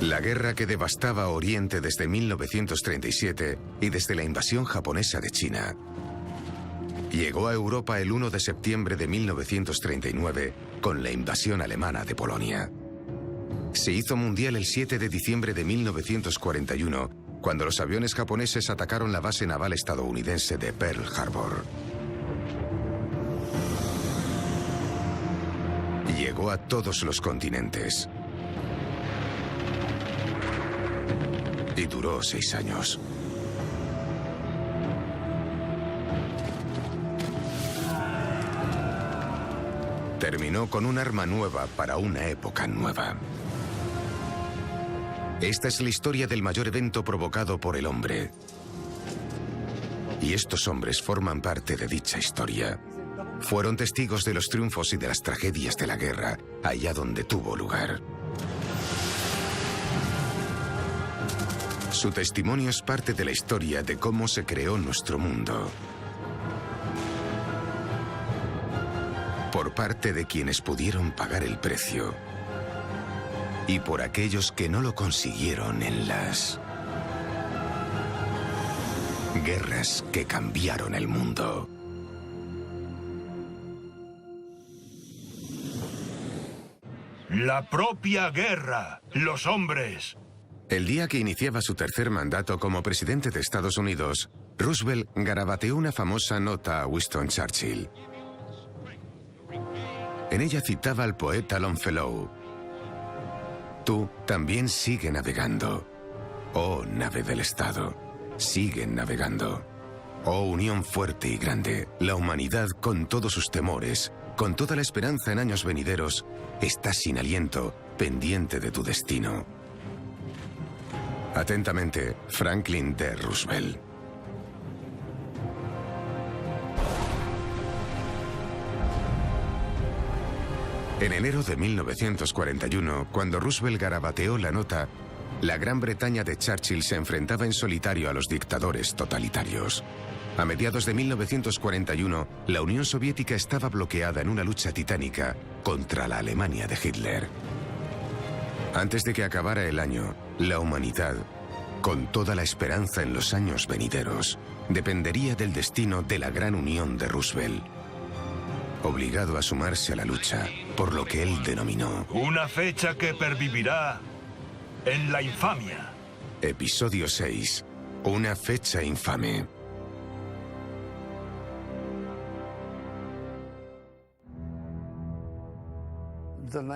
La guerra que devastaba Oriente desde 1937 y desde la invasión japonesa de China. Llegó a Europa el 1 de septiembre de 1939 con la invasión alemana de Polonia. Se hizo mundial el 7 de diciembre de 1941, cuando los aviones japoneses atacaron la base naval estadounidense de Pearl Harbor. Llegó a todos los continentes. Y duró 6 años. Terminó con un arma nueva para una época nueva. Esta es la historia del mayor evento provocado por el hombre. Y estos hombres forman parte de dicha historia. Fueron testigos de los triunfos y de las tragedias de la guerra, allá donde tuvo lugar. Su testimonio es parte de la historia de cómo se creó nuestro mundo. Por parte de quienes pudieron pagar el precio. Y por aquellos que no lo consiguieron en las guerras que cambiaron el mundo. La propia guerra, los hombres. El día que iniciaba su tercer mandato como presidente de Estados Unidos, Roosevelt garabateó una famosa nota a Winston Churchill. En ella citaba al poeta Longfellow: tú también sigue navegando, oh nave del Estado, sigue navegando. Oh unión fuerte y grande, la humanidad con todos sus temores, con toda la esperanza en años venideros, está sin aliento, pendiente de tu destino. Atentamente, Franklin D. Roosevelt. En enero de 1941, cuando Roosevelt garabateó la nota, la Gran Bretaña de Churchill se enfrentaba en solitario a los dictadores totalitarios. A mediados de 1941, la Unión Soviética estaba bloqueada en una lucha titánica contra la Alemania de Hitler. Antes de que acabara el año, la humanidad, con toda la esperanza en los años venideros, dependería del destino de la gran unión de Roosevelt, obligado a sumarse a la lucha por lo que él denominó una fecha que pervivirá en la infamia. Episodio 6. Una fecha infame.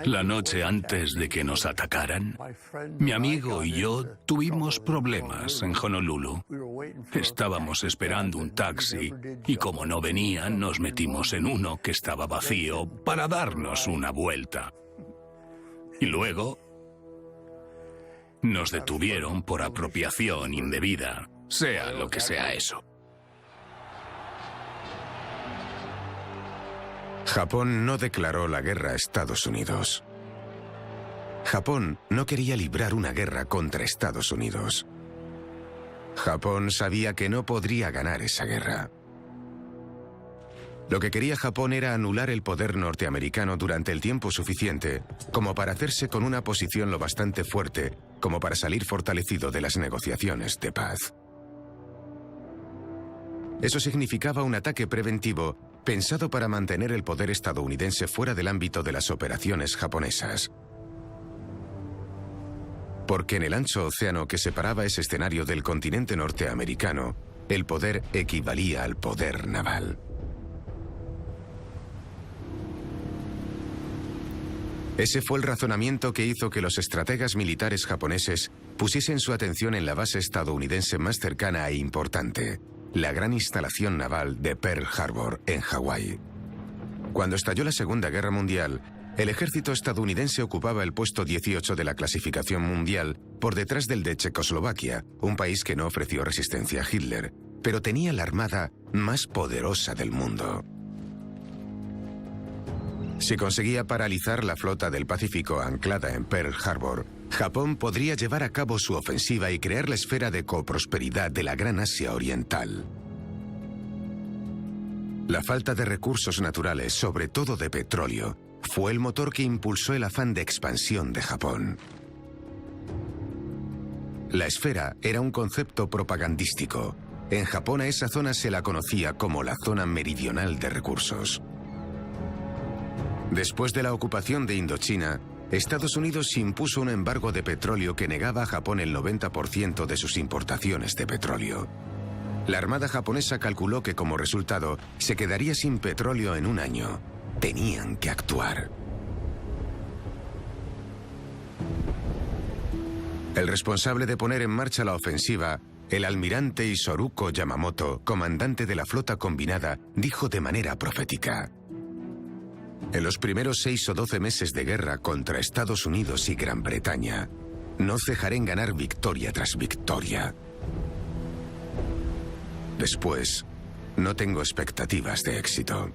La noche antes de que nos atacaran, mi amigo y yo tuvimos problemas en Honolulu. Estábamos esperando un taxi y como no venían, nos metimos en uno que estaba vacío para darnos una vuelta. Y luego nos detuvieron por apropiación indebida, sea lo que sea eso. Japón no declaró la guerra a Estados Unidos. Japón no quería librar una guerra contra Estados Unidos. Japón sabía que no podría ganar esa guerra. Lo que quería Japón era anular el poder norteamericano durante el tiempo suficiente como para hacerse con una posición lo bastante fuerte como para salir fortalecido de las negociaciones de paz. Eso significaba un ataque preventivo pensado para mantener el poder estadounidense fuera del ámbito de las operaciones japonesas. Porque en el ancho océano que separaba ese escenario del continente norteamericano, el poder equivalía al poder naval. Ese fue el razonamiento que hizo que los estrategas militares japoneses pusiesen su atención en la base estadounidense más cercana e importante, la gran instalación naval de Pearl Harbor, en Hawái. Cuando estalló la Segunda Guerra Mundial, el ejército estadounidense ocupaba el puesto 18 de la clasificación mundial, por detrás del de Checoslovaquia, un país que no ofreció resistencia a Hitler, pero tenía la armada más poderosa del mundo. Si conseguía paralizar la flota del Pacífico anclada en Pearl Harbor, Japón podría llevar a cabo su ofensiva y crear la esfera de coprosperidad de la Gran Asia Oriental. La falta de recursos naturales, sobre todo de petróleo, fue el motor que impulsó el afán de expansión de Japón. La esfera era un concepto propagandístico. En Japón a esa zona se la conocía como la zona meridional de recursos. Después de la ocupación de Indochina, Estados Unidos impuso un embargo de petróleo que negaba a Japón el 90% de sus importaciones de petróleo. La Armada japonesa calculó que como resultado se quedaría sin petróleo en un año. Tenían que actuar. El responsable de poner en marcha la ofensiva, el almirante Isoruko Yamamoto, comandante de la flota combinada, dijo de manera profética: en los primeros 6 o 12 meses de guerra contra Estados Unidos y Gran Bretaña, no cejaré en ganar victoria tras victoria. Después, no tengo expectativas de éxito.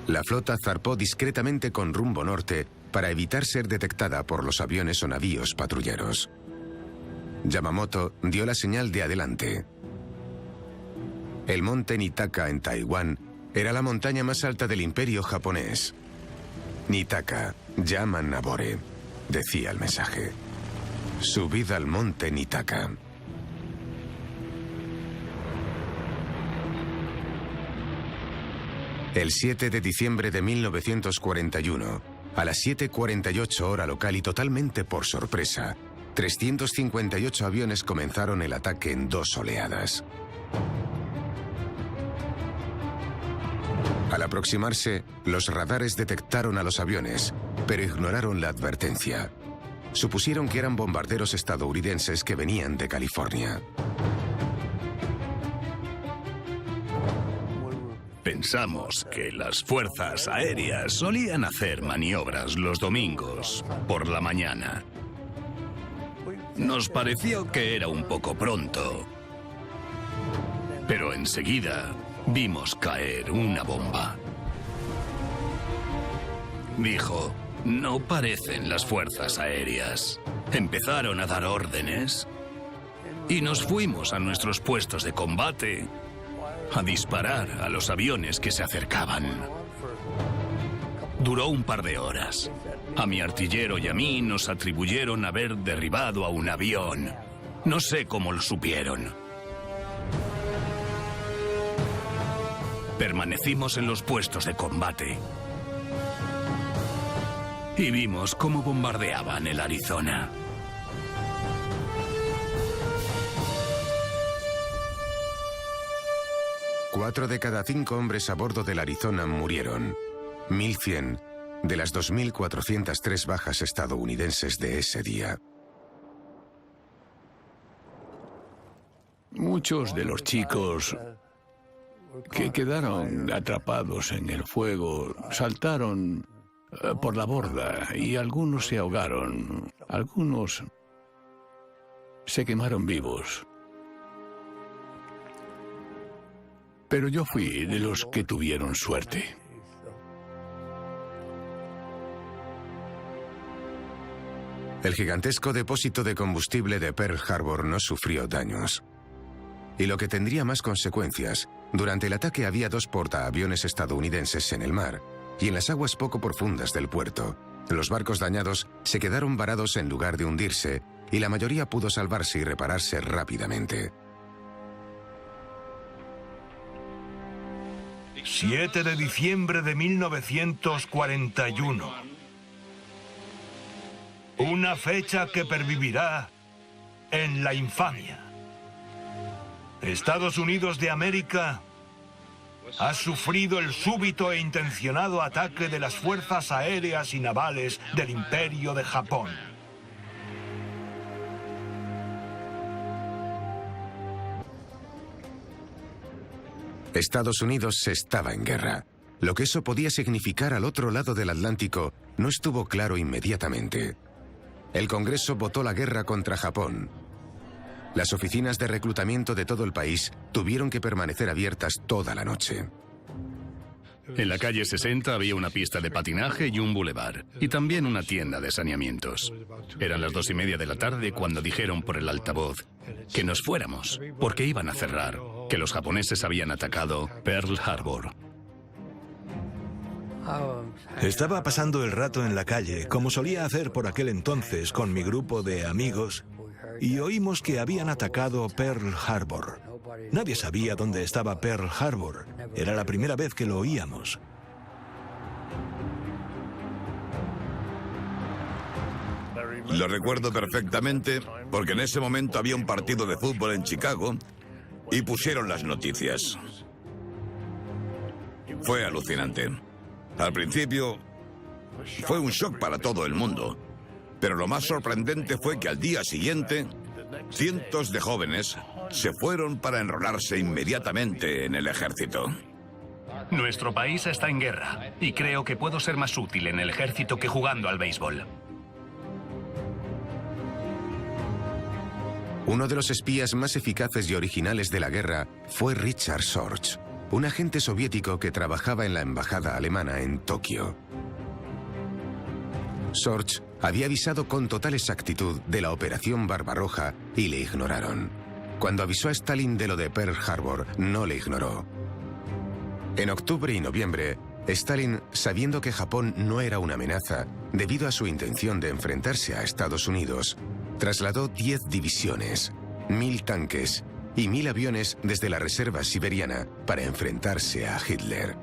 La flota zarpó discretamente con rumbo norte para evitar ser detectada por los aviones o navíos patrulleros. Yamamoto dio la señal de adelante. El monte Nitaka en Taiwán era la montaña más alta del imperio japonés. Nitaka, llama Nabore, decía el mensaje. Subid al monte Nitaka. El 7 de diciembre de 1941, a las 7:48 hora local y totalmente por sorpresa, 358 aviones comenzaron el ataque en 2 oleadas. Al aproximarse, los radares detectaron a los aviones, pero ignoraron la advertencia. Supusieron que eran bombarderos estadounidenses que venían de California. Pensamos que las fuerzas aéreas solían hacer maniobras los domingos por la mañana. Nos pareció que era un poco pronto, pero enseguida vimos caer una bomba. Dijo: no parecen las fuerzas aéreas. Empezaron a dar órdenes y nos fuimos a nuestros puestos de combate a disparar a los aviones que se acercaban. Duró un par de horas. A mi artillero y a mí nos atribuyeron haber derribado a un avión. No sé cómo lo supieron. Permanecimos en los puestos de combate y vimos cómo bombardeaban el Arizona. Cuatro de cada 5 hombres a bordo del Arizona murieron. 1.100 de las 2.403 bajas estadounidenses de ese día. Muchos de los chicos que quedaron atrapados en el fuego saltaron por la borda y algunos se ahogaron. Algunos se quemaron vivos. Pero yo fui de los que tuvieron suerte. El gigantesco depósito de combustible de Pearl Harbor no sufrió daños. Y lo que tendría más consecuencias, durante el ataque había 2 portaaviones estadounidenses en el mar y en las aguas poco profundas del puerto. Los barcos dañados se quedaron varados en lugar de hundirse y la mayoría pudo salvarse y repararse rápidamente. 7 de diciembre de 1941. Una fecha que pervivirá en la infamia. Estados Unidos de América ha sufrido el súbito e intencionado ataque de las fuerzas aéreas y navales del Imperio de Japón. Estados Unidos estaba en guerra. Lo que eso podía significar al otro lado del Atlántico no estuvo claro inmediatamente. El Congreso votó la guerra contra Japón. Las oficinas de reclutamiento de todo el país tuvieron que permanecer abiertas toda la noche. En la calle 60 había una pista de patinaje y un bulevar, y también una tienda de saneamientos. Eran las 2:30 de la tarde cuando dijeron por el altavoz que nos fuéramos, porque iban a cerrar, que los japoneses habían atacado Pearl Harbor. Estaba pasando el rato en la calle, como solía hacer por aquel entonces con mi grupo de amigos, y oímos que habían atacado Pearl Harbor. Nadie sabía dónde estaba Pearl Harbor. Era la primera vez que lo oíamos. Lo recuerdo perfectamente porque en ese momento había un partido de fútbol en Chicago y pusieron las noticias. Fue alucinante. Al principio fue un shock para todo el mundo, pero lo más sorprendente fue que al día siguiente cientos de jóvenes se fueron para enrolarse inmediatamente en el ejército. Nuestro país está en guerra y creo que puedo ser más útil en el ejército que jugando al béisbol. Uno de los espías más eficaces y originales de la guerra fue Richard Sorge, un agente soviético que trabajaba en la embajada alemana en Tokio. Sorge había avisado con total exactitud de la Operación Barbarroja y le ignoraron. Cuando avisó a Stalin de lo de Pearl Harbor, no le ignoró. En octubre y noviembre, Stalin, sabiendo que Japón no era una amenaza, debido a su intención de enfrentarse a Estados Unidos, trasladó 10 divisiones, 1000 tanques y 1000 aviones desde la reserva siberiana para enfrentarse a Hitler.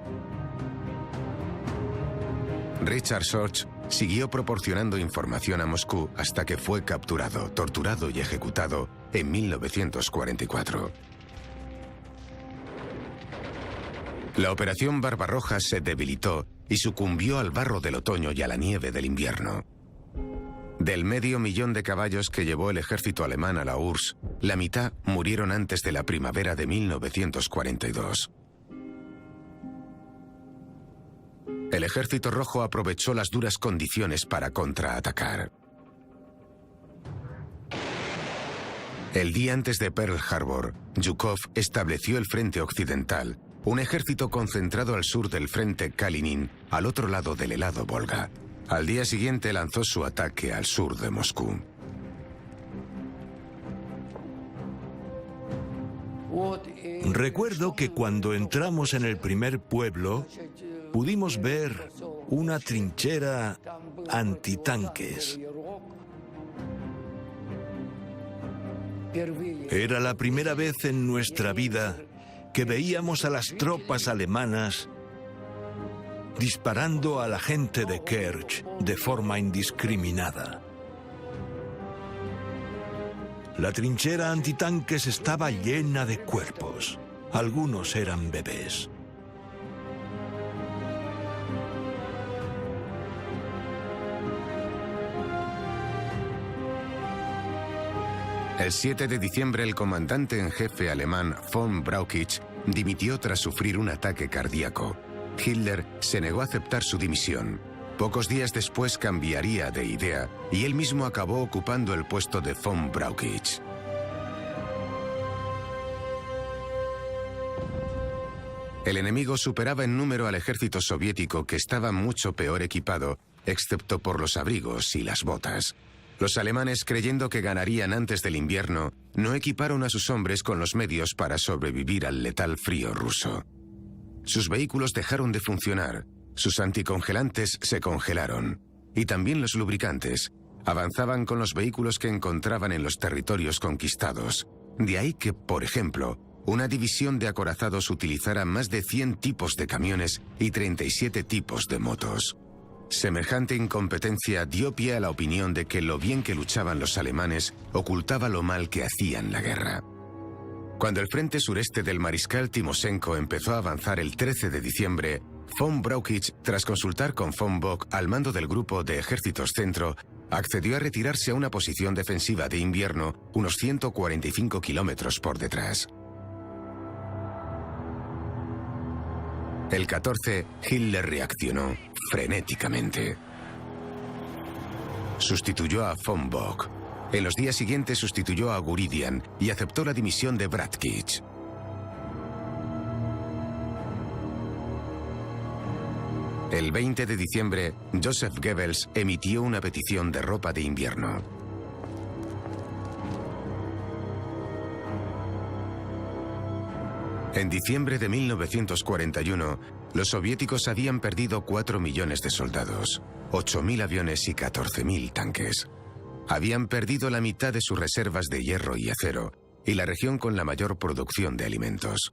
Richard Sorge siguió proporcionando información a Moscú hasta que fue capturado, torturado y ejecutado en 1944. La Operación Barbarroja se debilitó y sucumbió al barro del otoño y a la nieve del invierno. Del 500.000 de caballos que llevó el ejército alemán a la URSS, la mitad murieron antes de la primavera de 1942. El Ejército Rojo aprovechó las duras condiciones para contraatacar. El día antes de Pearl Harbor, Zhukov estableció el Frente Occidental, un ejército concentrado al sur del Frente Kalinin, al otro lado del helado Volga. Al día siguiente lanzó su ataque al sur de Moscú. Recuerdo que cuando entramos en el primer pueblo, pudimos ver una trinchera antitanques. Era la primera vez en nuestra vida que veíamos a las tropas alemanas disparando a la gente de Kerch de forma indiscriminada. La trinchera antitanques estaba llena de cuerpos. Algunos eran bebés. El 7 de diciembre, el comandante en jefe alemán von Brauchitsch dimitió tras sufrir un ataque cardíaco. Hitler se negó a aceptar su dimisión. Pocos días después cambiaría de idea y él mismo acabó ocupando el puesto de von Brauchitsch. El enemigo superaba en número al ejército soviético, que estaba mucho peor equipado, excepto por los abrigos y las botas. Los alemanes, creyendo que ganarían antes del invierno, no equiparon a sus hombres con los medios para sobrevivir al letal frío ruso. Sus vehículos dejaron de funcionar, sus anticongelantes se congelaron, y también los lubricantes. Avanzaban con los vehículos que encontraban en los territorios conquistados. De ahí que, por ejemplo, una división de acorazados utilizara más de 100 tipos de camiones y 37 tipos de motos. Semejante incompetencia dio pie a la opinión de que lo bien que luchaban los alemanes ocultaba lo mal que hacían la guerra. Cuando el frente sureste del mariscal Timoshenko empezó a avanzar el 13 de diciembre, von Brauchitsch, tras consultar con von Bock al mando del grupo de ejércitos centro, accedió a retirarse a una posición defensiva de invierno unos 145 kilómetros por detrás. El 14, Hitler reaccionó frenéticamente. Sustituyó a von Bock. En los días siguientes sustituyó a Guridian y aceptó la dimisión de Brauchitsch. El 20 de diciembre, Joseph Goebbels emitió una petición de ropa de invierno. En diciembre de 1941, Los soviéticos habían perdido 4 millones de soldados, 8.000 aviones y 14.000 tanques. Habían perdido la mitad de sus reservas de hierro y acero, y la región con la mayor producción de alimentos.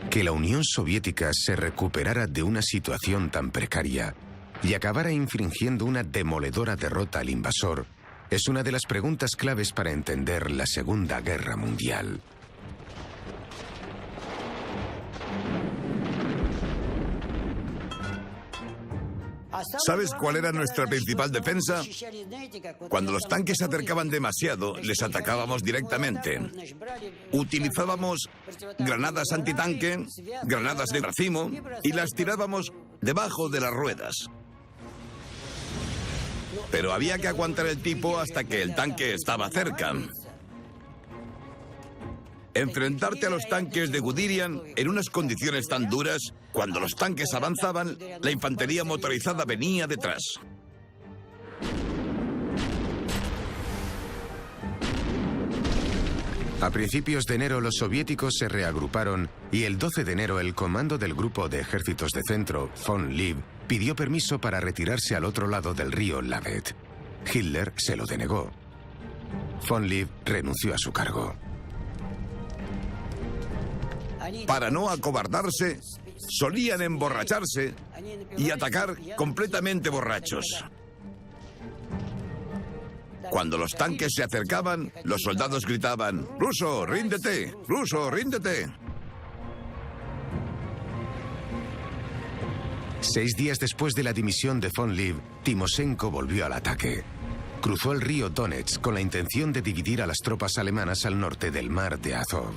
Que la Unión Soviética se recuperara de una situación tan precaria y acabara infringiendo una demoledora derrota al invasor es una de las preguntas claves para entender la Segunda Guerra Mundial. ¿Sabes cuál era nuestra principal defensa? Cuando los tanques se acercaban demasiado, les atacábamos directamente. Utilizábamos granadas antitanque, granadas de racimo, y las tirábamos debajo de las ruedas. Pero había que aguantar el tipo hasta que el tanque estaba cerca. Enfrentarte a los tanques de Guderian en unas condiciones tan duras, cuando los tanques avanzaban, la infantería motorizada venía detrás. A principios de enero los soviéticos se reagruparon y el 12 de enero el comando del grupo de ejércitos de centro, von Lieb, pidió permiso para retirarse al otro lado del río Labet. Hitler se lo denegó. Von Lieb renunció a su cargo. Para no acobardarse, solían emborracharse y atacar completamente borrachos. Cuando los tanques se acercaban, los soldados gritaban: «¡Ruso, ríndete! ¡Ruso, ríndete!». 6 días después de la dimisión de von Lieb, Timoshenko volvió al ataque. Cruzó el río Donetsk con la intención de dividir a las tropas alemanas al norte del mar de Azov.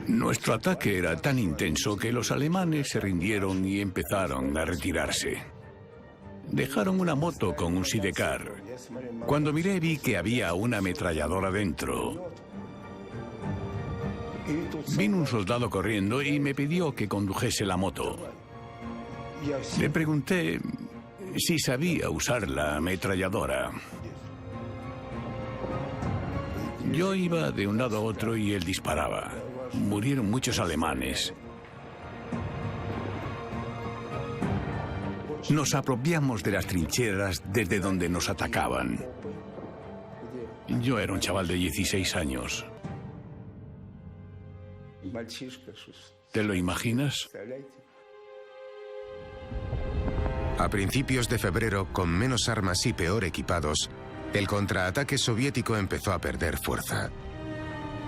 Nuestro ataque era tan intenso que los alemanes se rindieron y empezaron a retirarse. Dejaron una moto con un sidecar. Cuando miré vi que había una ametralladora dentro. Vino un soldado corriendo y me pidió que condujese la moto. Le pregunté si sabía usar la ametralladora. Yo iba de un lado a otro y él disparaba. Murieron muchos alemanes. Nos apropiamos de las trincheras desde donde nos atacaban. Yo era un chaval de 16 años. ¿Te lo imaginas? A principios de febrero, con menos armas y peor equipados, el contraataque soviético empezó a perder fuerza.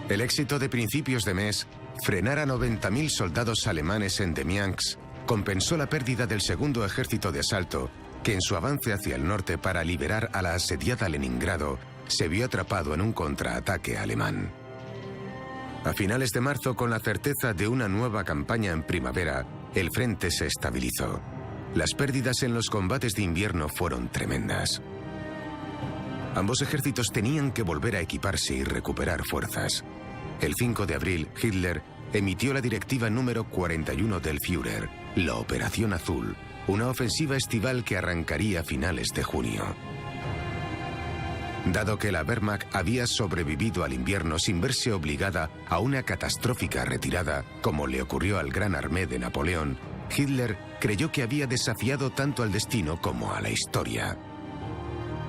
El éxito de principios de mes, frenar a 90.000 soldados alemanes en Demiansk, compensó la pérdida del segundo ejército de asalto, que en su avance hacia el norte para liberar a la asediada Leningrado, se vio atrapado en un contraataque alemán. A finales de marzo, con la certeza de una nueva campaña en primavera, el frente se estabilizó. Las pérdidas en los combates de invierno fueron tremendas. Ambos ejércitos tenían que volver a equiparse y recuperar fuerzas. El 5 de abril, Hitler emitió la directiva número 41 del Führer, la Operación Azul, una ofensiva estival que arrancaría a finales de junio. Dado que la Wehrmacht había sobrevivido al invierno sin verse obligada a una catastrófica retirada, como le ocurrió al Gran Armée de Napoleón, Hitler creyó que había desafiado tanto al destino como a la historia.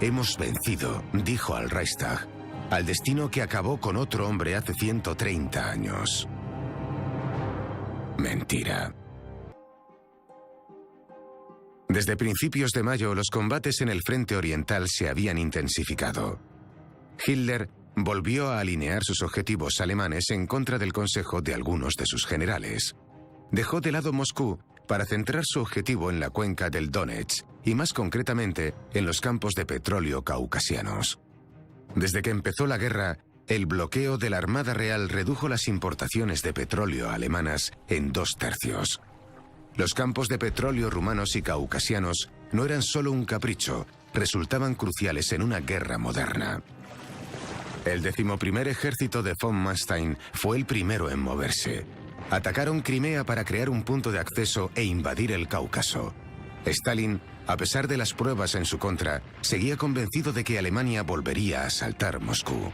«Hemos vencido», dijo al Reichstag, «al destino que acabó con otro hombre hace 130 años». Mentira. Desde principios de mayo, los combates en el frente oriental se habían intensificado. Hitler volvió a alinear sus objetivos alemanes en contra del consejo de algunos de sus generales. Dejó de lado Moscú para centrar su objetivo en la cuenca del Donetsk y más concretamente en los campos de petróleo caucasianos. Desde que empezó la guerra, el bloqueo de la Armada Real redujo las importaciones de petróleo alemanas en 2/3. Los campos de petróleo rumanos y caucasianos no eran solo un capricho, resultaban cruciales en una guerra moderna. El 11º ejército de von Manstein fue el primero en moverse. Atacaron Crimea para crear un punto de acceso e invadir el Cáucaso. Stalin, a pesar de las pruebas en su contra, seguía convencido de que Alemania volvería a asaltar Moscú.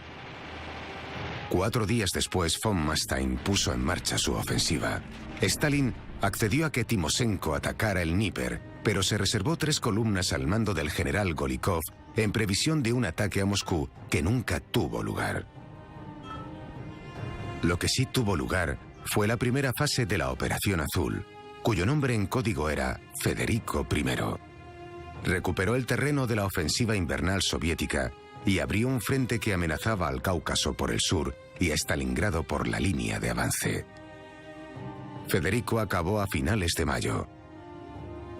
4 días después, von Manstein puso en marcha su ofensiva. Stalin accedió a que Timoshenko atacara el Dnieper, pero se reservó 3 columnas al mando del general Golikov en previsión de un ataque a Moscú que nunca tuvo lugar. Lo que sí tuvo lugar fue la primera fase de la Operación Azul, cuyo nombre en código era Federico I. Recuperó el terreno de la ofensiva invernal soviética y abrió un frente que amenazaba al Cáucaso por el sur y a Stalingrado por la línea de avance. Federico acabó a finales de mayo.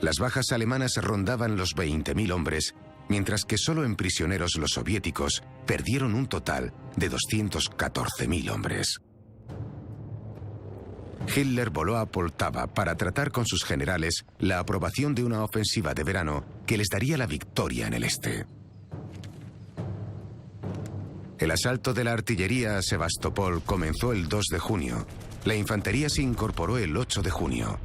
Las bajas alemanas rondaban los 20.000 hombres, mientras que solo en prisioneros los soviéticos perdieron un total de 214.000 hombres. Hitler voló a Poltava para tratar con sus generales la aprobación de una ofensiva de verano que les daría la victoria en el este. El asalto de la artillería a Sebastopol comenzó el 2 de junio. La infantería se incorporó el 8 de junio.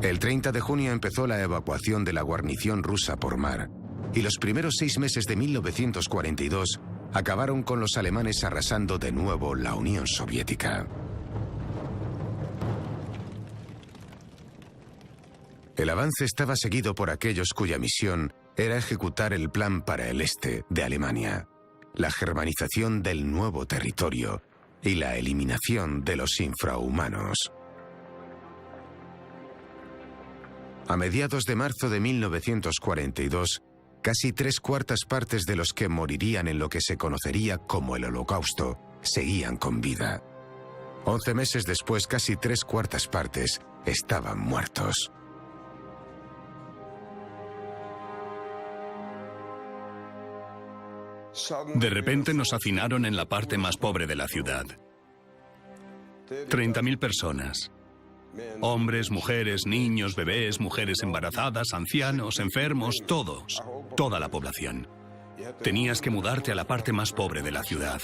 El 30 de junio empezó la evacuación de la guarnición rusa por mar, y los primeros 6 meses de 1942 acabaron con los alemanes arrasando de nuevo la Unión Soviética. El avance estaba seguido por aquellos cuya misión era ejecutar el plan para el este de Alemania, la germanización del nuevo territorio y la eliminación de los infrahumanos. A mediados de marzo de 1942, casi 3/4 partes de los que morirían en lo que se conocería como el Holocausto seguían con vida. 11 meses después, casi 3/4 partes estaban muertos. De repente nos hacinaron en la parte más pobre de la ciudad. 30.000 personas. Hombres, mujeres, niños, bebés, mujeres embarazadas, ancianos, enfermos, todos. Toda la población. Tenías que mudarte a la parte más pobre de la ciudad.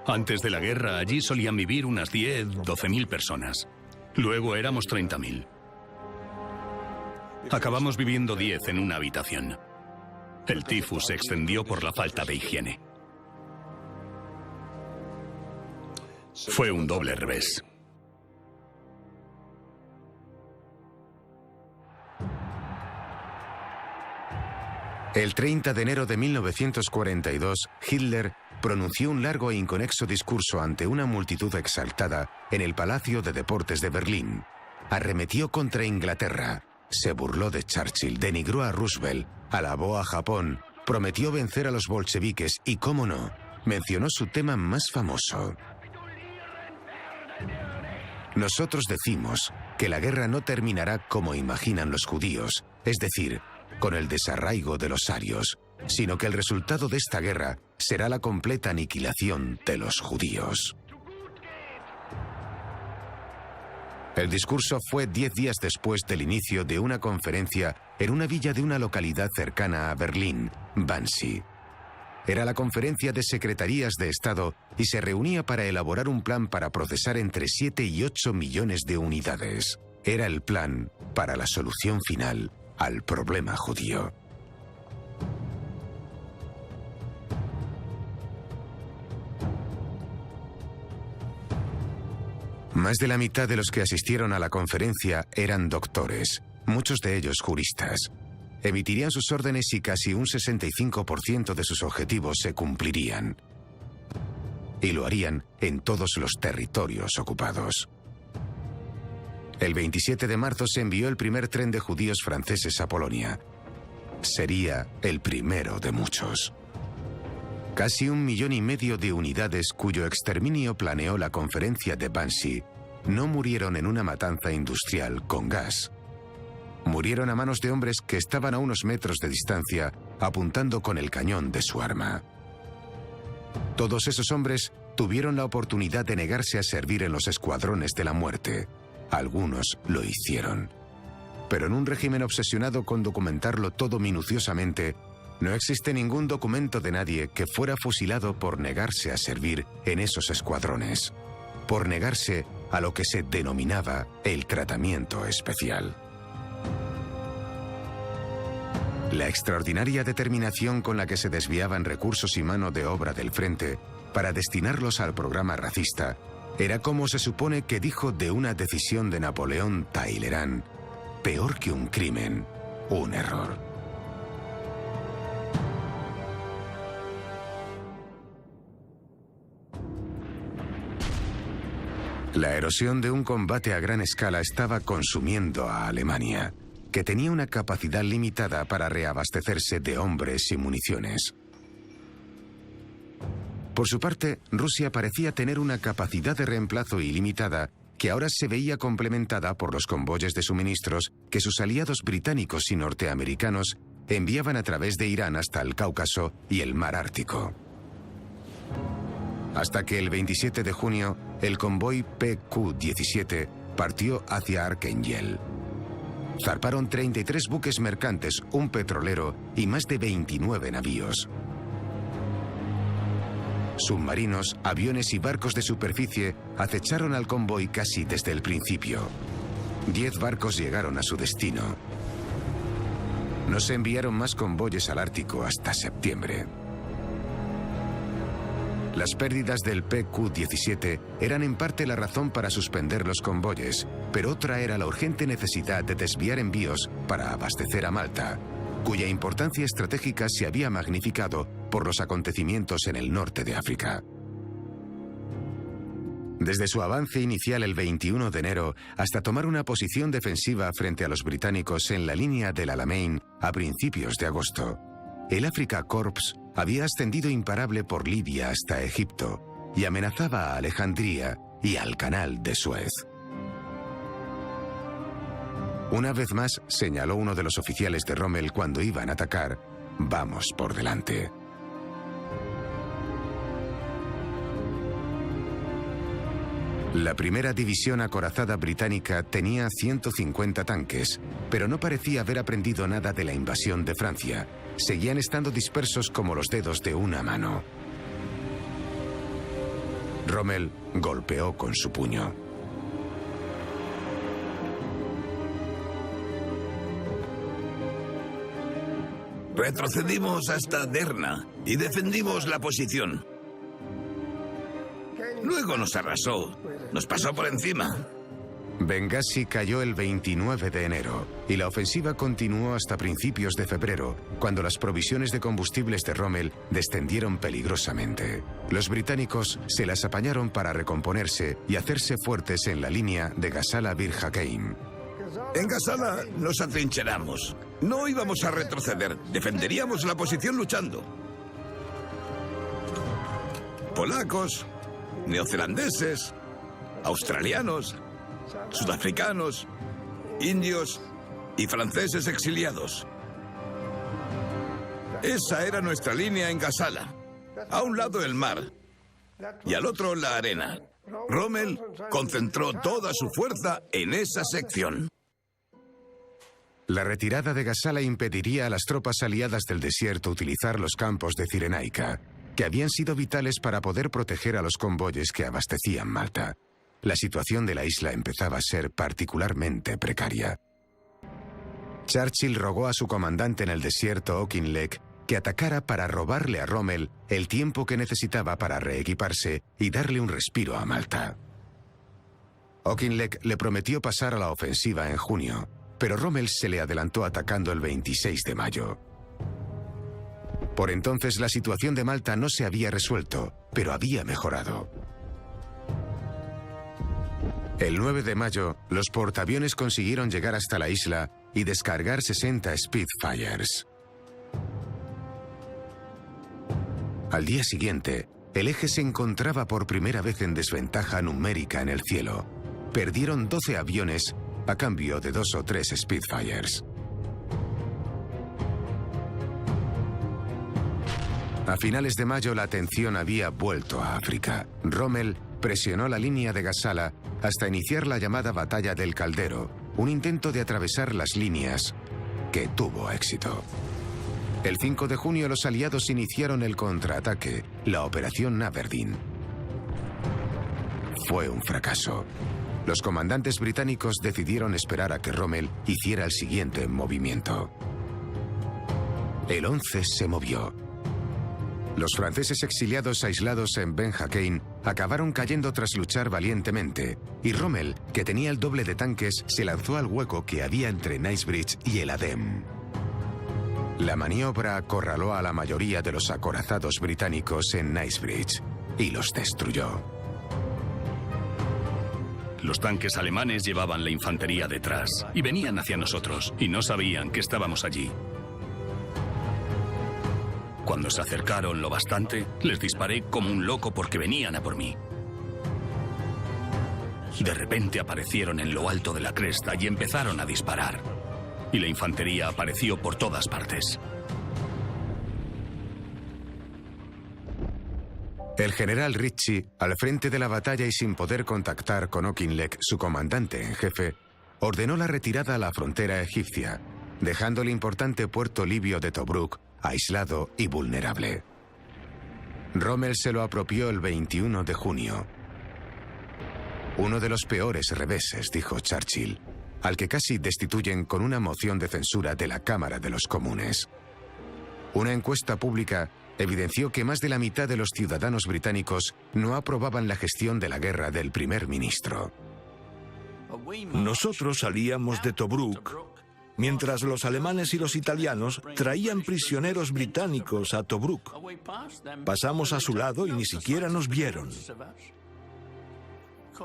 Antes de la guerra, allí solían vivir unas 10, 12.000 personas. Luego éramos 30.000. Acabamos viviendo 10 en una habitación. El tifus se extendió por la falta de higiene. Fue un doble revés. El 30 de enero de 1942, Hitler pronunció un largo e inconexo discurso ante una multitud exaltada en el Palacio de Deportes de Berlín. Arremetió contra Inglaterra, se burló de Churchill, denigró a Roosevelt, alabó a Japón, prometió vencer a los bolcheviques y, cómo no, mencionó su tema más famoso. Nosotros decimos que la guerra no terminará como imaginan los judíos, es decir, con el desarraigo de los arios, sino que el resultado de esta guerra será la completa aniquilación de los judíos. El discurso fue 10 días después del inicio de una conferencia en una villa de una localidad cercana a Berlín, Wannsee. Era la conferencia de secretarías de Estado y se reunía para elaborar un plan para procesar entre 7 y 8 millones de unidades. Era el plan para la solución final al problema judío. Más de la mitad de los que asistieron a la conferencia eran doctores, muchos de ellos juristas. Emitirían sus órdenes y casi un 65% de sus objetivos se cumplirían. Y lo harían en todos los territorios ocupados. El 27 de marzo se envió el primer tren de judíos franceses a Polonia. Sería el primero de muchos. Casi 1,5 millones de unidades cuyo exterminio planeó la conferencia de Wannsee no murieron en una matanza industrial con gas. Murieron a manos de hombres que estaban a unos metros de distancia apuntando con el cañón de su arma. Todos esos hombres tuvieron la oportunidad de negarse a servir en los escuadrones de la muerte. Algunos lo hicieron. Pero en un régimen obsesionado con documentarlo todo minuciosamente, no existe ningún documento de nadie que fuera fusilado por negarse a servir en esos escuadrones, por negarse a lo que se denominaba el tratamiento especial. La extraordinaria determinación con la que se desviaban recursos y mano de obra del frente para destinarlos al programa racista era como se supone que dijo de una decisión de Napoleón Talleyrand: peor que un crimen, un error. La erosión de un combate a gran escala estaba consumiendo a Alemania, que tenía una capacidad limitada para reabastecerse de hombres y municiones. Por su parte, Rusia parecía tener una capacidad de reemplazo ilimitada que ahora se veía complementada por los convoyes de suministros que sus aliados británicos y norteamericanos enviaban a través de Irán hasta el Cáucaso y el Mar Ártico. Hasta que el 27 de junio, el convoy PQ-17 partió hacia Arkhangel. Zarparon 33 buques mercantes, un petrolero y más de 29 navíos. Submarinos, aviones y barcos de superficie acecharon al convoy casi desde el principio. 10 barcos llegaron a su destino. No se enviaron más convoyes al Ártico hasta septiembre. Las pérdidas del PQ-17 eran en parte la razón para suspender los convoyes, pero otra era la urgente necesidad de desviar envíos para abastecer a Malta, cuya importancia estratégica se había magnificado por los acontecimientos en el norte de África. Desde su avance inicial el 21 de enero hasta tomar una posición defensiva frente a los británicos en la línea del Alamein a principios de agosto, el Africa Corps había ascendido imparable por Libia hasta Egipto y amenazaba a Alejandría y al Canal de Suez. Una vez más, señaló uno de los oficiales de Rommel cuando iban a atacar: vamos por delante. La primera división acorazada británica tenía 150 tanques, pero no parecía haber aprendido nada de la invasión de Francia. Seguían estando dispersos como los dedos de una mano. Rommel golpeó con su puño. Retrocedimos hasta Derna y defendimos la posición. Luego nos arrasó, nos pasó por encima. Benghazi cayó el 29 de enero y la ofensiva continuó hasta principios de febrero, cuando las provisiones de combustibles de Rommel descendieron peligrosamente. Los británicos se las apañaron para recomponerse y hacerse fuertes en la línea de Gazala Bir Hakeim. En Gazala nos atrincheramos. No íbamos a retroceder, defenderíamos la posición luchando. Polacos, neozelandeses, australianos, sudafricanos, indios y franceses exiliados. Esa era nuestra línea en Gazala. A un lado el mar y al otro la arena. Rommel concentró toda su fuerza en esa sección. La retirada de Gazala impediría a las tropas aliadas del desierto utilizar los campos de Cirenaica, que habían sido vitales para poder proteger a los convoyes que abastecían Malta. La situación de la isla empezaba a ser particularmente precaria. Churchill rogó a su comandante en el desierto, Auchinleck, que atacara para robarle a Rommel el tiempo que necesitaba para reequiparse y darle un respiro a Malta. Auchinleck le prometió pasar a la ofensiva en junio, pero Rommel se le adelantó atacando el 26 de mayo. Por entonces la situación de Malta no se había resuelto, pero había mejorado. El 9 de mayo, los portaaviones consiguieron llegar hasta la isla y descargar 60 Spitfires. Al día siguiente, el eje se encontraba por primera vez en desventaja numérica en el cielo. Perdieron 12 aviones a cambio de 2 o 3 Spitfires. A finales de mayo la atención había vuelto a África. Rommel presionó la línea de Gazala hasta iniciar la llamada Batalla del Caldero, un intento de atravesar las líneas que tuvo éxito. El 5 de junio los aliados iniciaron el contraataque, la Operación Aberdeen. fue un fracaso. Los comandantes británicos decidieron esperar a que Rommel hiciera el siguiente movimiento. El 11 se movió. Los franceses exiliados aislados en Ben Hakeim acabaron cayendo tras luchar valientemente, y Rommel, que tenía el doble de tanques, se lanzó al hueco que había entre Knightsbridge y el Adem. La maniobra acorraló a la mayoría de los acorazados británicos en Knightsbridge y los destruyó. Los tanques alemanes llevaban la infantería detrás y venían hacia nosotros y no sabían que estábamos allí. Cuando se acercaron lo bastante, les disparé como un loco porque venían a por mí. De repente aparecieron en lo alto de la cresta y empezaron a disparar. Y la infantería apareció por todas partes. El general Ritchie, al frente de la batalla y sin poder contactar con Auchinleck, su comandante en jefe, ordenó la retirada a la frontera egipcia, dejando el importante puerto libio de Tobruk aislado y vulnerable. Rommel se lo apropió el 21 de junio. Uno de los peores reveses, dijo Churchill, al que casi destituyen con una moción de censura de la Cámara de los Comunes. Una encuesta pública evidenció que más de la mitad de los ciudadanos británicos no aprobaban la gestión de la guerra del primer ministro. Nosotros salíamos de Tobruk mientras los alemanes y los italianos traían prisioneros británicos a Tobruk. Pasamos a su lado y ni siquiera nos vieron.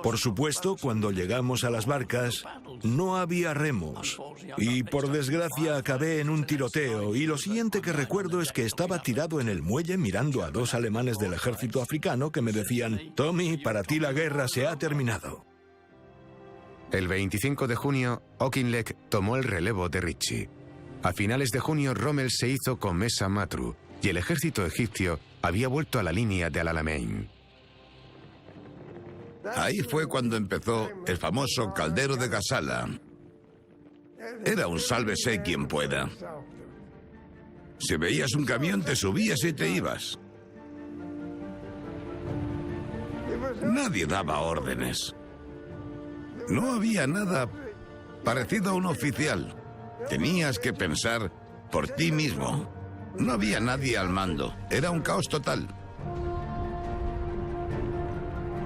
Por supuesto, cuando llegamos a las barcas, no había remos. Y por desgracia acabé en un tiroteo, y lo siguiente que recuerdo es que estaba tirado en el muelle mirando a dos alemanes del ejército africano que me decían: Tommy, para ti la guerra se ha terminado. El 25 de junio, Auchinleck tomó el relevo de Ritchie. A finales de junio, Rommel se hizo con Mesa Matru, y el ejército egipcio había vuelto a la línea de Al-Alamein. Ahí fue cuando empezó el famoso caldero de Gazala. Era un sálvese quien pueda. Si veías un camión, te subías y te ibas. Nadie daba órdenes. No había nada parecido a un oficial. Tenías que pensar por ti mismo. No había nadie al mando. Era un caos total.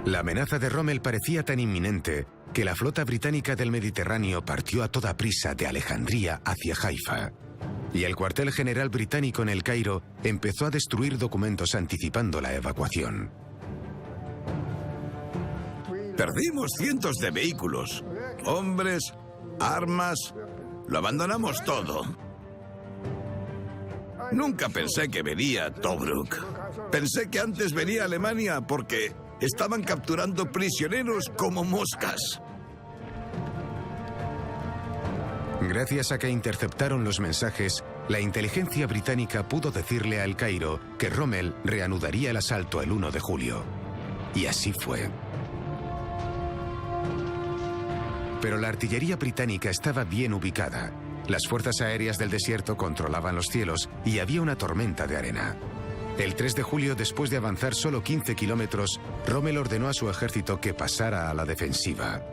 La amenaza de Rommel parecía tan inminente que la flota británica del Mediterráneo partió a toda prisa de Alejandría hacia Haifa. Y el cuartel general británico en El Cairo empezó a destruir documentos anticipando la evacuación. Perdimos cientos de vehículos, hombres, armas, lo abandonamos todo. Nunca pensé que vería Tobruk. Pensé que antes venía Alemania porque estaban capturando prisioneros como moscas. Gracias a que interceptaron los mensajes, la inteligencia británica pudo decirle a El Cairo que Rommel reanudaría el asalto el 1 de julio. Y así fue. Pero la artillería británica estaba bien ubicada. Las fuerzas aéreas del desierto controlaban los cielos y había una tormenta de arena. El 3 de julio, después de avanzar solo 15 kilómetros, Rommel ordenó a su ejército que pasara a la defensiva.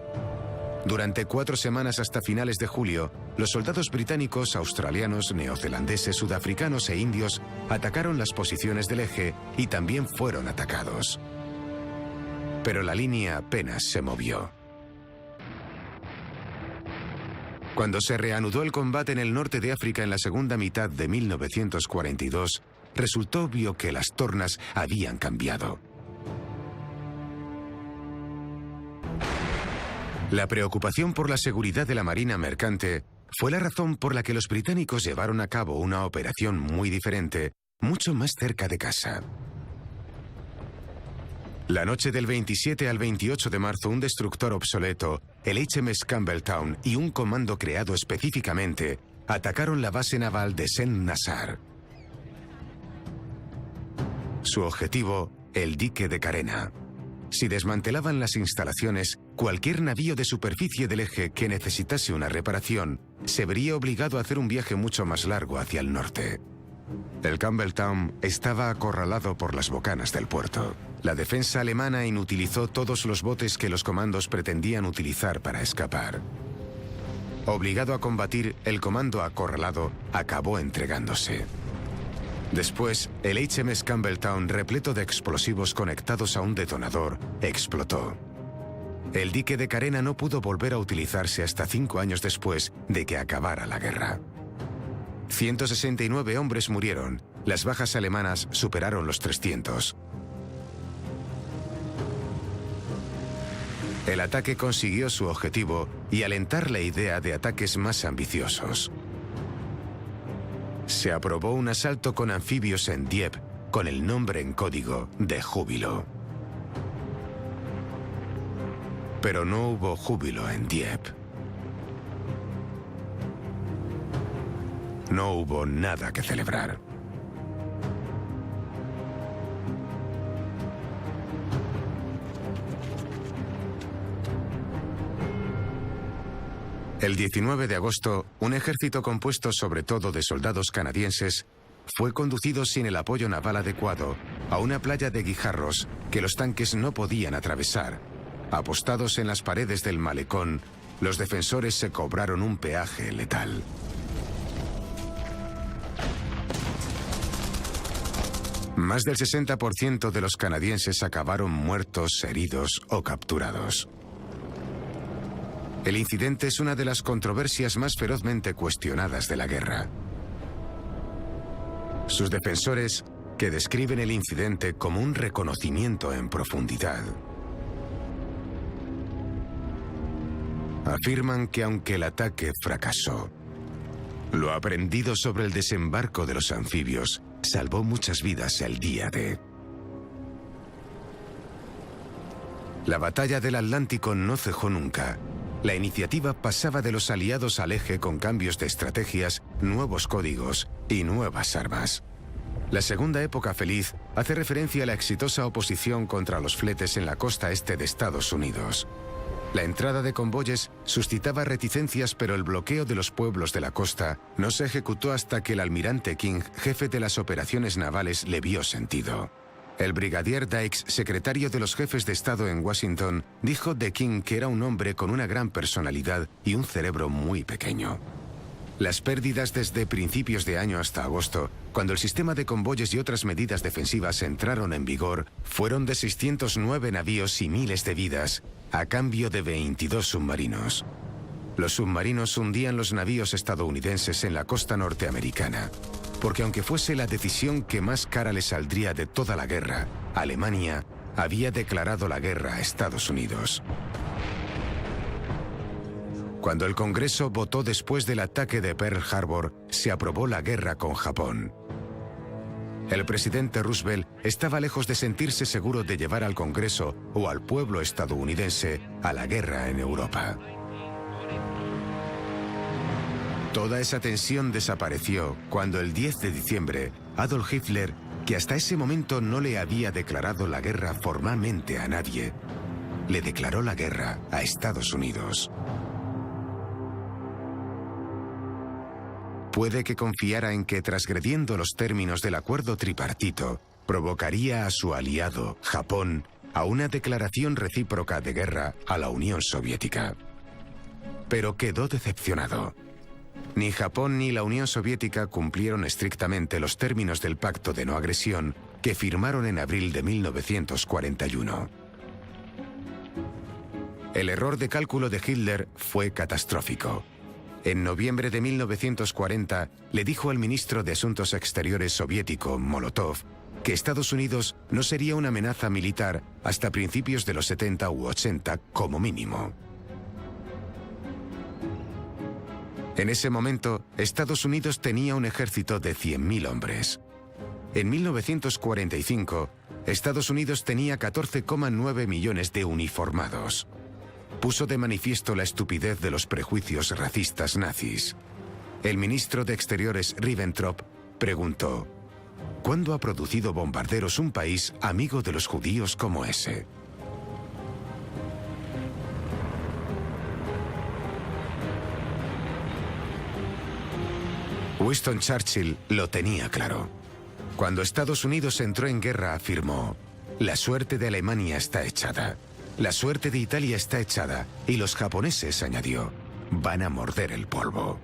Durante 4 semanas hasta finales de julio, los soldados británicos, australianos, neozelandeses, sudafricanos e indios atacaron las posiciones del eje y también fueron atacados. Pero la línea apenas se movió. Cuando se reanudó el combate en el norte de África en la segunda mitad de 1942, resultó obvio que las tornas habían cambiado. La preocupación por la seguridad de la marina mercante fue la razón por la que los británicos llevaron a cabo una operación muy diferente, mucho más cerca de casa. La noche del 27 al 28 de marzo, un destructor obsoleto, el HMS Campbelltown y un comando creado específicamente atacaron la base naval de Saint Nassar. Su objetivo, el dique de Carena. Si desmantelaban las instalaciones, cualquier navío de superficie del eje que necesitase una reparación se vería obligado a hacer un viaje mucho más largo hacia el norte. El Campbelltown estaba acorralado por las bocanas del puerto. La defensa alemana inutilizó todos los botes que los comandos pretendían utilizar para escapar. Obligado a combatir, el comando acorralado acabó entregándose. Después, el HMS Campbelltown, repleto de explosivos conectados a un detonador, explotó. El dique de Carena no pudo volver a utilizarse hasta 5 años después de que acabara la guerra. 169 hombres murieron. Las bajas alemanas superaron los 300. El ataque consiguió su objetivo y alentar la idea de ataques más ambiciosos. Se aprobó un asalto con anfibios en Dieppe con el nombre en código de Júbilo. Pero no hubo júbilo en Dieppe. No hubo nada que celebrar. El 19 de agosto, un ejército compuesto sobre todo de soldados canadienses fue conducido sin el apoyo naval adecuado a una playa de guijarros que los tanques no podían atravesar. Apostados en las paredes del malecón, los defensores se cobraron un peaje letal. Más del 60% de los canadienses acabaron muertos, heridos o capturados. El incidente es una de las controversias más ferozmente cuestionadas de la guerra. Sus defensores, que describen el incidente como un reconocimiento en profundidad, afirman que aunque el ataque fracasó, lo aprendido sobre el desembarco de los anfibios salvó muchas vidas el día D. La batalla del Atlántico no cejó nunca. La iniciativa pasaba de los aliados al eje con cambios de estrategias, nuevos códigos y nuevas armas. La segunda época feliz hace referencia a la exitosa oposición contra los fletes en la costa este de Estados Unidos. La entrada de convoyes suscitaba reticencias, pero el bloqueo de los pueblos de la costa no se ejecutó hasta que el almirante King, jefe de las operaciones navales, le vio sentido. El brigadier Dykes, secretario de los jefes de Estado en Washington, dijo de King que era un hombre con una gran personalidad y un cerebro muy pequeño. Las pérdidas desde principios de año hasta agosto, cuando el sistema de convoyes y otras medidas defensivas entraron en vigor, fueron de 609 navíos y miles de vidas, a cambio de 22 submarinos. Los submarinos hundían los navíos estadounidenses en la costa norteamericana, porque aunque fuese la decisión que más cara le saldría de toda la guerra, Alemania había declarado la guerra a Estados Unidos. Cuando el Congreso votó después del ataque de Pearl Harbor, se aprobó la guerra con Japón. El presidente Roosevelt estaba lejos de sentirse seguro de llevar al Congreso o al pueblo estadounidense a la guerra en Europa. Toda esa tensión desapareció cuando el 10 de diciembre, Adolf Hitler, que hasta ese momento no le había declarado la guerra formalmente a nadie, le declaró la guerra a Estados Unidos. Puede que confiara en que, transgrediendo los términos del acuerdo tripartito, provocaría a su aliado, Japón, a una declaración recíproca de guerra a la Unión Soviética. Pero quedó decepcionado. Ni Japón ni la Unión Soviética cumplieron estrictamente los términos del pacto de no agresión que firmaron en abril de 1941. El error de cálculo de Hitler fue catastrófico. En noviembre de 1940 le dijo al ministro de Asuntos Exteriores soviético, Molotov, que Estados Unidos no sería una amenaza militar hasta principios de los 70 u 80 como mínimo. En ese momento, Estados Unidos tenía un ejército de 100.000 hombres. En 1945, Estados Unidos tenía 14,9 millones de uniformados. Puso de manifiesto la estupidez de los prejuicios racistas nazis. El ministro de Exteriores Ribbentrop preguntó: ¿cuándo ha producido bombarderos un país amigo de los judíos como ese? Winston Churchill lo tenía claro. Cuando Estados Unidos entró en guerra, afirmó: la suerte de Alemania está echada, la suerte de Italia está echada, y los japoneses, añadió, van a morder el polvo.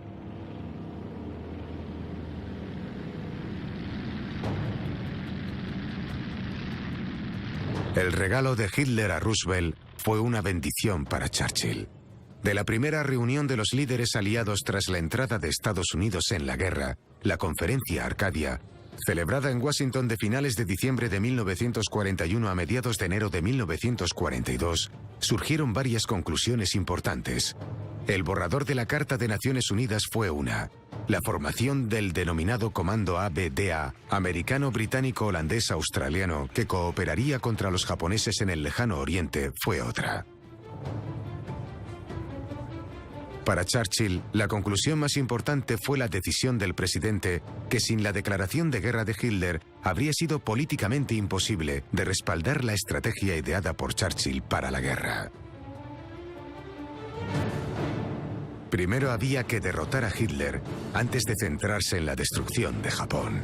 El regalo de Hitler a Roosevelt fue una bendición para Churchill. De la primera reunión de los líderes aliados tras la entrada de Estados Unidos en la guerra, la Conferencia Arcadia, celebrada en Washington de finales de diciembre de 1941 a mediados de enero de 1942, surgieron varias conclusiones importantes. El borrador de la Carta de Naciones Unidas fue una. La formación del denominado Comando ABDA, americano-británico-holandés-australiano, que cooperaría contra los japoneses en el lejano oriente, fue otra. Para Churchill, la conclusión más importante fue la decisión del presidente que sin la declaración de guerra de Hitler habría sido políticamente imposible de respaldar la estrategia ideada por Churchill para la guerra. Primero había que derrotar a Hitler antes de centrarse en la destrucción de Japón.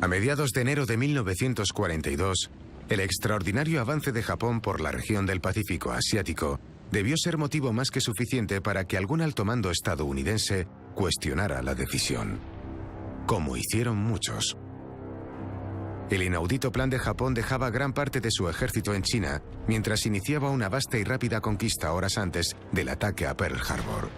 A mediados de enero de 1942, el extraordinario avance de Japón por la región del Pacífico asiático debió ser motivo más que suficiente para que algún alto mando estadounidense cuestionara la decisión, como hicieron muchos. El inaudito plan de Japón dejaba gran parte de su ejército en China, mientras iniciaba una vasta y rápida conquista horas antes del ataque a Pearl Harbor.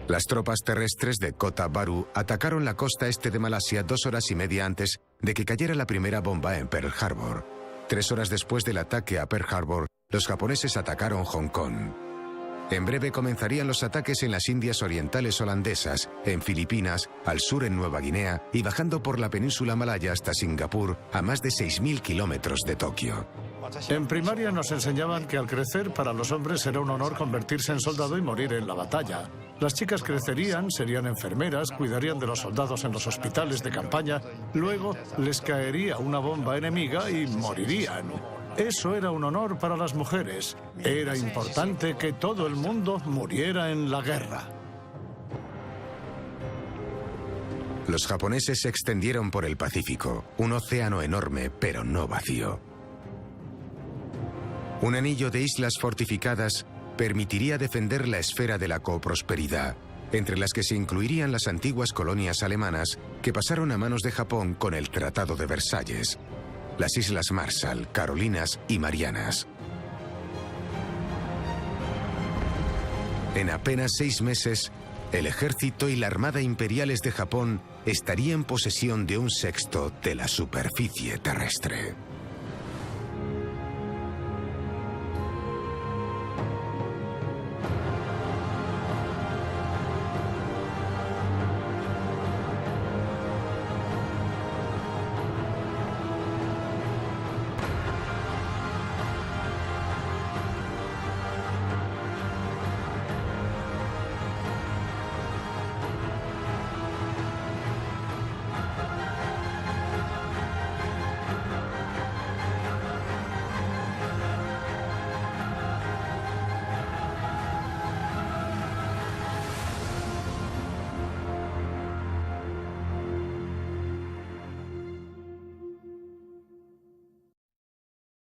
Las tropas terrestres de Kota Baru atacaron la costa este de Malasia 2 horas y media antes de que cayera la primera bomba en Pearl Harbor. 3 horas después del ataque a Pearl Harbor, los japoneses atacaron Hong Kong. En breve comenzarían los ataques en las Indias Orientales holandesas, en Filipinas, al sur en Nueva Guinea y bajando por la península malaya hasta Singapur, a más de 6.000 kilómetros de Tokio. En primaria nos enseñaban que al crecer para los hombres era un honor convertirse en soldado y morir en la batalla. Las chicas crecerían, serían enfermeras, cuidarían de los soldados en los hospitales de campaña, luego les caería una bomba enemiga y morirían. Eso era un honor para las mujeres. Era importante que todo el mundo muriera en la guerra. Los japoneses se extendieron por el Pacífico, un océano enorme pero no vacío. Un anillo de islas fortificadas permitiría defender la esfera de la coprosperidad, entre las que se incluirían las antiguas colonias alemanas que pasaron a manos de Japón con el Tratado de Versalles, las Islas Marshall, Carolinas y Marianas. En apenas 6 meses, el ejército y la armada imperiales de Japón estarían en posesión de 1/6 de la superficie terrestre.